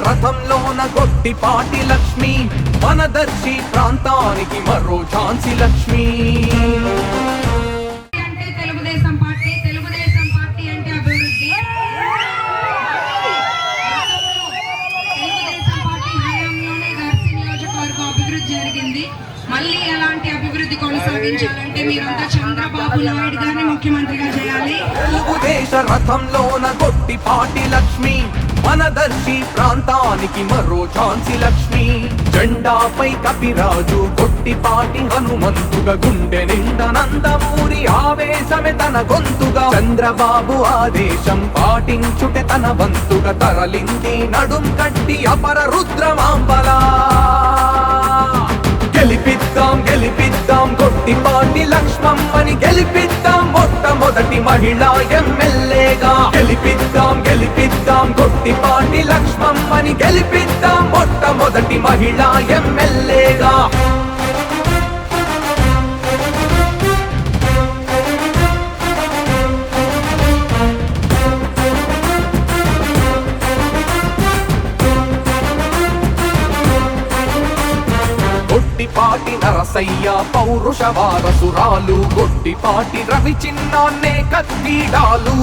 రథంలోన గొట్టిపాటి లక్ష్మి, మనదర్శి ప్రాంతానికి మరో ఝాన్సీ లక్ష్మి. అంటే తెలుగుదేశం పార్టీ అంటే అభివృద్ధి. తెలుగుదేశం పార్టీ హయాంలోనే దర్శి నియోజకవర్గం అభివృద్ధి జరిగింది. మళ్ళీ ఎలాంటి అభివృద్ధి కొనసాగించాలంటే మీరంతా చంద్రబాబు నాయుడు గారిని ముఖ్యమంత్రిగా చేయాలి. తెలుగుదేశ రథంలోన గొట్టిపాటి లక్ష్మి, మనదర్శి ప్రాంతానికి మరో ఝాన్సీ లక్ష్మి. జెండాపై కపిరాజు, గొట్టిపాటి హనుమంతుగా, గుండె నిండా నందమూరి ఆవేశమే తన గొంతుగా. చంద్రబాబు ఆదేశం పాటించుటే తన వంతుగా, తరలింది నడుం కట్టి అపర రుద్రమాంబలా. గెలిపిద్దాం గొట్టిపాటి లక్ష్మమ్మని, గెలిపిద్దాం మొట్టమొదటి మహిళా ఎమ్మెల్యేగా. గెలిపిద్దాం గొట్టిపాటి లక్ష్మమ్మని, గెలిపిద్దాం మొట్టమొదటి మహిళా ఎమ్మెల్యేగా. గొట్టిపాటి నరసయ్య పౌరుష వారసురాలు, గొట్టిపాటి రవి చిన్నాన్నే కత్తిడాలు.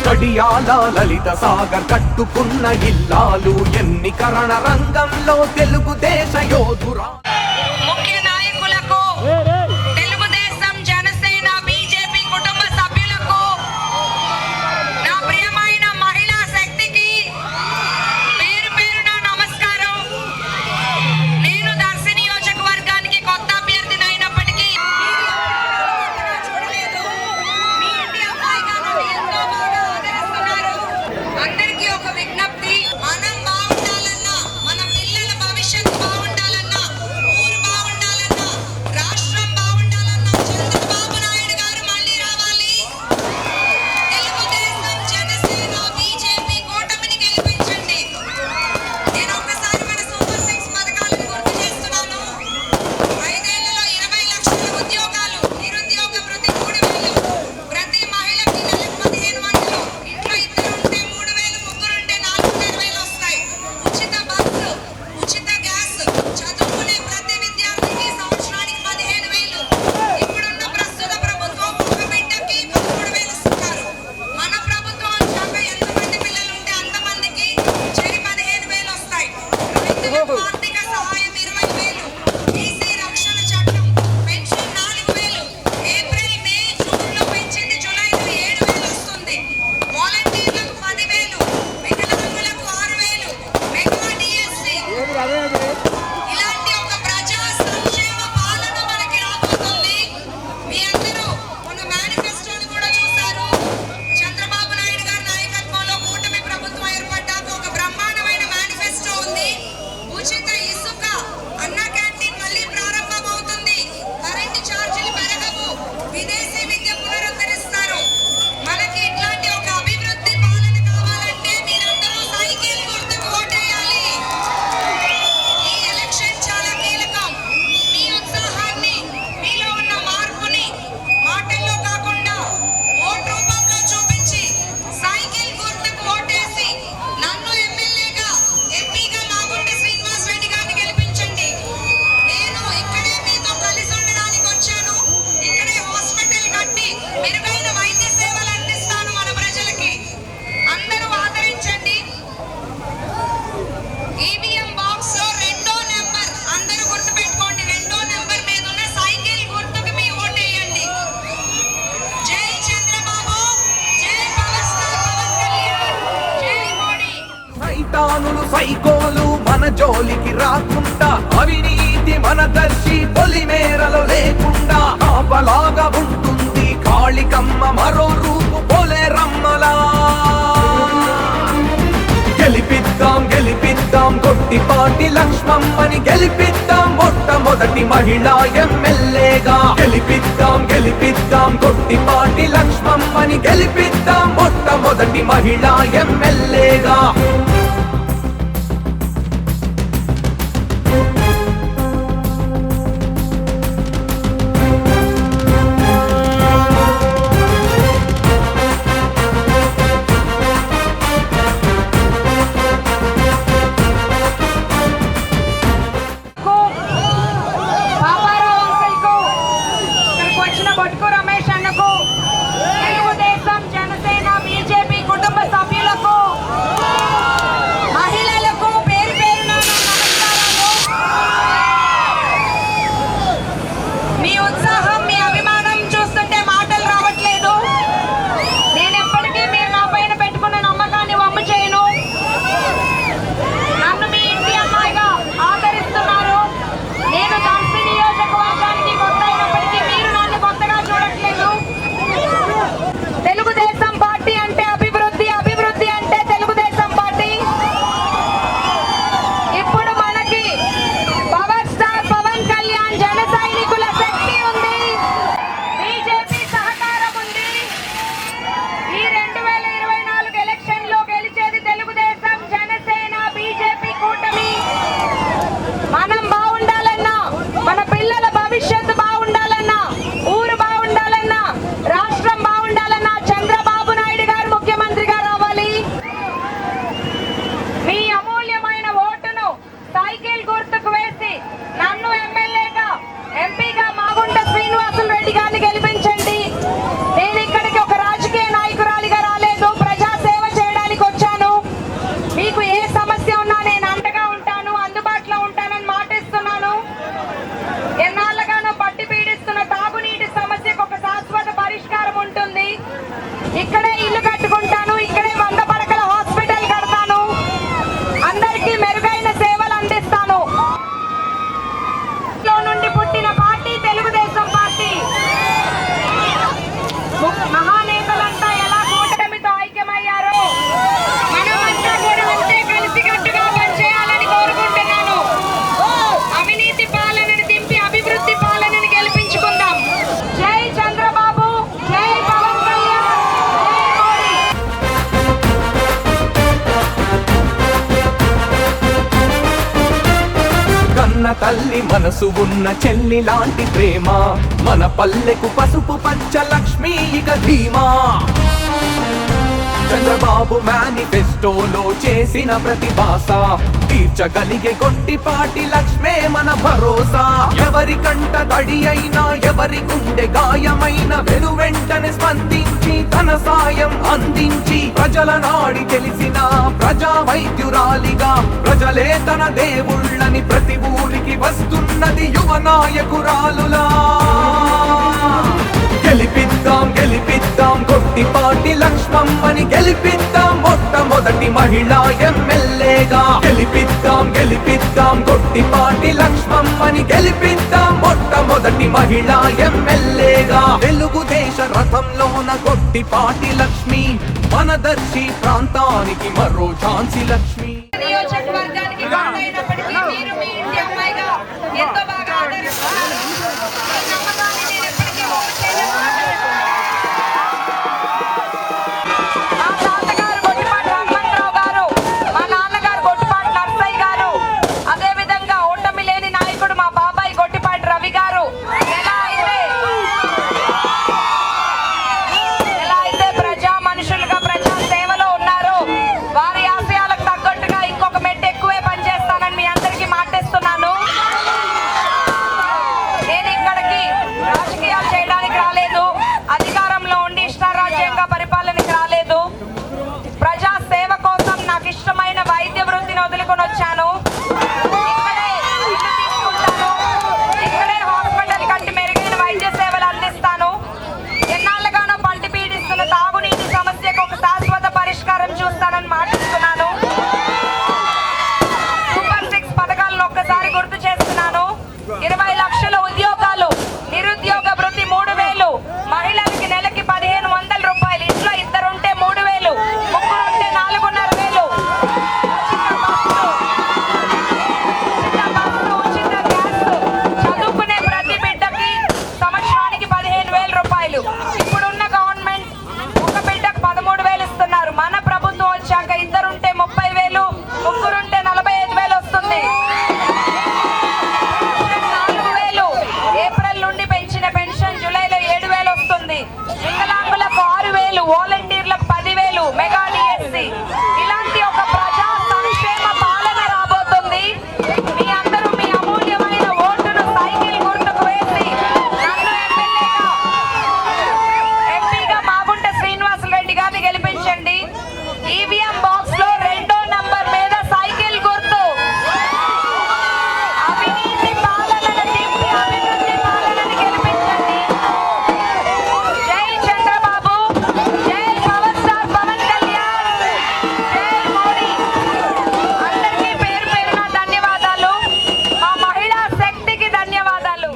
కడియాల లలిత సాగర్ కట్టుకున్న ఇల్లాలు, ఎన్నికరణ రంగంలో తెలుగుదేశ యోధురా. ముఖ్య నాయకులకు, తెలుగుదేశం, జనసేన, బీజేపీ కుటుంబ సభ్యులకు, నా ప్రియమైన మహిళా శక్తికి పేరు పేరున నమస్కారం. నేను దర్శి నియోజకవర్గానికి కొత్త అభ్యర్థినైనప్పటికీ మీ ఇంటి అమ్మాయిగా నన్ను ఎంతో బాగా ఆదరిస్తున్నారు. అందరికీ ఒక విజ్ఞప్తి, మనం బాగుండాలన్నా, మన పిల్లల భవిష్యత్తు బాగుండాలన్నా, ఊరు బాగుండాలన్నా, రాష్ట్రం బాగుండాలన్నా చంద్రబాబు నాయుడు గారు మళ్ళీ రావాలి. తెలుగుదేశం, జనసేన, బీజేపీ కూటమిని గెలిపించండి. నేను ఒక్కసారి మన సూపర్ 6 పథకాలను గుర్తు చేస్తున్నాను. 5 ఏళ్లలో 20 లక్షల ఉద్యోగాలు, నిరుద్యోగ వృత్తి 3,000, ప్రతి మహిళకి నెలకు 15,000, ఇంట్లో ఇద్దరు ఉంటే 3,000, ముగ్గురుంటే 4,20,000 వస్తాయి. ఉచిత బస్సు, ఉచిత గ్యాస్, చదువుకునే ప్రతి విద్యార్థికి సంవత్సరానికి 15,000. ఇప్పుడున్న ప్రస్తుత ప్రభుత్వం ఒక బిడ్డకి 13,000 ఇస్తున్నారు. మన ప్రభుత్వం వచ్చాక ఎంతమంది పిల్లలు ఉంటే అంతమందికి చెరి 15,000 వస్తాయి. రైతులకు ఆర్థిక సహాయం 20,000, బీసీ రక్షణ చట్టం, పెన్షన్ 4,000, ఏప్రిల్, మే, జూన్లో పెంచింది, జూలైలో 7,000 వస్తుంది. వాలంటీర్లకు 10,000, వికలాంగులకు 6,000, మెగా డిఎస్సి. ఇలాంటి ఒక ప్రజా సంక్షేమ పాలన మనకి రాబోతుంది. మీ అందరూ మన మేనిఫెస్టోని కూడా చూశారు. చంద్రబాబు నాయుడు గారి నాయకత్వంలో కూటమి ప్రభుత్వం ఏర్పడ్డాక ఒక బ్రహ్మాండమైన మేనిఫెస్టో ఉంది. ఉచిత ఇసుక, అన్న క్యాంటీన్ మళ్ళీ ప్రారంభమవుతుంది. కరెంటు ఛార్జీలు పెరగవు. విదేశీ విద్య పునరుద్ధరిస్తారు. మనకి ఇట్లాంటి ఒక అభివృద్ధి పాలన కావాలంటే మీరందరూ సైకిల్ గుర్తుకు ఓటేయాలి. ఈ ఎలక్షన్ చాలా కీలకం. మీ ఉత్సాహాన్ని, మీలో ఉన్న మార్పుని మాటల్లో కాకుండా ఓటు రూపంలో చూపించి సైకిల్ గుర్తుకు ఓటేసి నన్ను ఎమ్మెల్యేగా, ఎంపీగా మాగుంటి శ్రీనివాస్ రెడ్డి గారిని గెలిపించండి. నేను ఇక్కడే మీతో కలిసి ఉండడానికి వచ్చాను. ఇక్కడే హాస్పిటల్ కట్టి మెరుగైన వైద్య సేవలు అందిస్తాను మన ప్రజలకి. అందరూ ఆదరించండి. ఈవీఎం బాక్స్ లో 2వ నెంబర్, అందరూ గుర్తుపెట్టుకోండి, 2వ నెంబర్ మీద ఉన్న సైకిల్ గుర్తుకు మీ ఓటేయండి. జై చంద్రబాబు, జై పవర్ స్టార్ పవన్ కళ్యాణ్, జై మోడీ. సైతానులు సైకోలు మన జోలికి రాకుండా, అవినీతి మన దర్శి పొలిమేరలో లేకుండా ఆపలాగా ఉంటుంది కాళికమ్మ మరో రూపు పోలేరమ్మలా. గెలిపిద్దాం గొట్టిపాటి లక్ష్మమ్మని, గెలిపిద్దాం మొట్టమొదటి మహిళా ఎమ్మెల్యేగా. గెలిపిద్దాం గొట్టిపాటి లక్ష్మమ్మని, గెలిపిద్దాం మొట్టమొదటి మహిళా ఎమ్మెల్యేగా. కన్న తల్లి మనసు ఉన్న చెల్లి లాంటి ప్రేమ, మన పల్లెకు పసుపు పంచ లక్ష్మి ఇక ధీమా. చంద్రబాబు మేనిఫెస్టోలో చేసిన ప్రతి భాష తీర్చగలిగే కొట్టిపాటి లక్ష్మే మన భరోసా. ఎవరి కంట తడి అయినా, ఎవరి గుండె గాయమైన వెనువెంటనే స్పందించి తన సాయం అందించి ప్రజల నాడి తెలిసిన ప్రజా వైద్యురాలిగా, ప్రజలే తన దేవుళ్ళని ప్రతి ఊరికి వస్తున్నది యువ నాయకురాలులా. గెలిపిద్దాం గెలిపిద్దాం కొట్టిపాటి లక్ష్మమ్మని గెలిపిద్దాం, మొట్టమొదటి మహిళా ఎమ్మెల్యేగా. గెలిపిద్దాం గెలిపిద్దాం కొట్టిపాటి లక్ష్మమ్మని గెలిపిద్దాం, మొట్టమొదటి మహిళా ఎమ్మెల్యేగా. తెలుగుదేశ రథంలోన కొట్టిపాటి లక్ష్మి, మనదర్శి ప్రాంతానికి మరో ఝాన్సీ లక్ష్మి. నియోజకవర్గానికి కొత్తైనప్పటికీ మీరు మీ ఇంటి అమ్మాయిగా ఎంతో బాగా ఆదరిస్తున్నారు. ఈ నమ్మకాన్ని నేను ఎప్పటికీ ఓర్చేయను. మా తాతగారు గొట్టిపాటి హనుమంతరావు గారు, మా నాన్నగారు గొట్టిపాటి నర్సయ్య గారు, అదే విధంగా ఓటమి లేని నాయకుడు మా బాబాయ్ గొట్టిపాటి రవి గారు ఎలా అయితే ప్రజా మనుషులుగా ప్రజా సేవలో ఉన్నారో, వారి ఆశయాలకు తగ్గట్టుగా ఇంకొక మెట్టు ఎక్కువే పనిచేస్తానని మీ అందరికీ మాటిస్తున్నాను. నేను ఇక్కడికి రాజకీయాలు చేయడానికి రాలేదు, అధికారంలో ఉండి ఇష్టారాజ్యంగా పరిపాలనకి రాలేదు. ప్రజా సేవ కోసం నాకు ఇష్టమైన వైద్య వృత్తిని వదులుకొని వచ్చాను. ఇక్కడే ఇల్లు తీసుకుంటాను, ఇక్కడే హాస్పిటల్ కంటే మెరుగైన వైద్య సేవలు అందిస్తాను. ఎన్నాళ్ళుగానో పల్టి పీడిస్తున్న తాగునీటి సమస్యకు ఒక శాశ్వత పరిష్కారం చూస్తానని మాటిస్తున్నాను. సూపర్ 6 పథకాలను ఒక్కసారి గుర్తు చేస్తున్నాను. 20 లక్షల ఉద్యోగాలు, నిరుద్యోగ భృతి 3000, మహిళలకి నెలకి 1500 రూపాయలు, ఇంట్లో ఇద్దరుంటే 3000, ముగ్గురుంటే 4500, ఉచిత గ్యాస్, చదువుకునే ప్రతి బిడ్డకి సంవత్సరానికి 15000 రూపాయలు. ఇప్పుడున్న గవర్నమెంట్ ఒక బిడ్డకు 13000 ఇస్తున్నారు. మన ప్రభుత్వం వచ్చాక ఇద్దరుంటే 30000, ముగ్గురుంటే 45000 వస్తుంది. 4000 ఏప్రిల్ నుండి పెంచిన పెన్షన్ జూలైలో 7000 వస్తుంది. వికలాంగులకు 6000, వాలంటీర్లకు 10000, మెగా డిఎస్సి. ఇలాంటి ఒక ప్రజా సంక్షేమ పాలన రాబోతుంది. మీ అందరూ మీ అమూల్యమైన ఓటును సైకిల్ గుర్తుకు వేసి నన్ను ఎంపీగా మాగుంట శ్రీనివాసరెడ్డి గారిని గెలిపించండి. ఈవీఎం బాక్స్ లో 2వ నంబర్ మీద సైకిల్ గుర్తు. అవినీతి పాలనను దింపి అభివృద్ధి పాలనని గెలిపించండి. జై చంద్రబాబు, జై పవర్ స్టార్ పవన్ కళ్యాణ్, జై మోడీ. అందరికీ పేరు పేరున ధన్యవాదాలు. మా మహిళా శక్తికి ధన్యవాదాలు.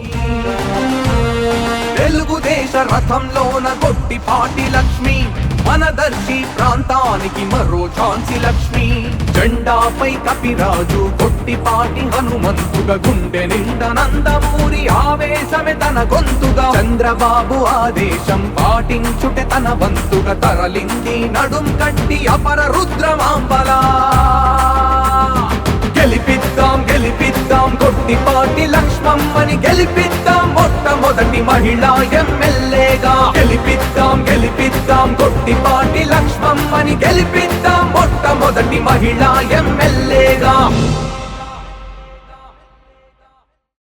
తెలుగుదేశ రథంలోన కొట్టిపాటి లక్ష్మి, మనదర్శి ప్రాంతానికి మరో ఝాన్సీ లక్ష్మి. జెండాపై కపిరాజు కొట్టిపాటి హనుమంతుగా, గుండె నిండా నందమూరి ఆవేశమే తన గొంతుగా. చంద్రబాబు ఆదేశం పాటించుటే తన వంతుగా, తరలింది నడుం కట్టి అపర రుద్రమాంబలా. గెలిపిద్దాం గెలిపిద్దాం కొట్టిపాటి లక్ష్మమ్మని గెలిపిద్దాం, మొట్టమొదటి మహిళా ఎమ్మెల్యేగా. గెలిపిద్దాం గెలిపిద్దాం కొట్టిపాటి లక్ష్మమ్మని గెలిపిద్దాం, మొట్టమొదటి మహిళా ఎమ్మెల్యేగా.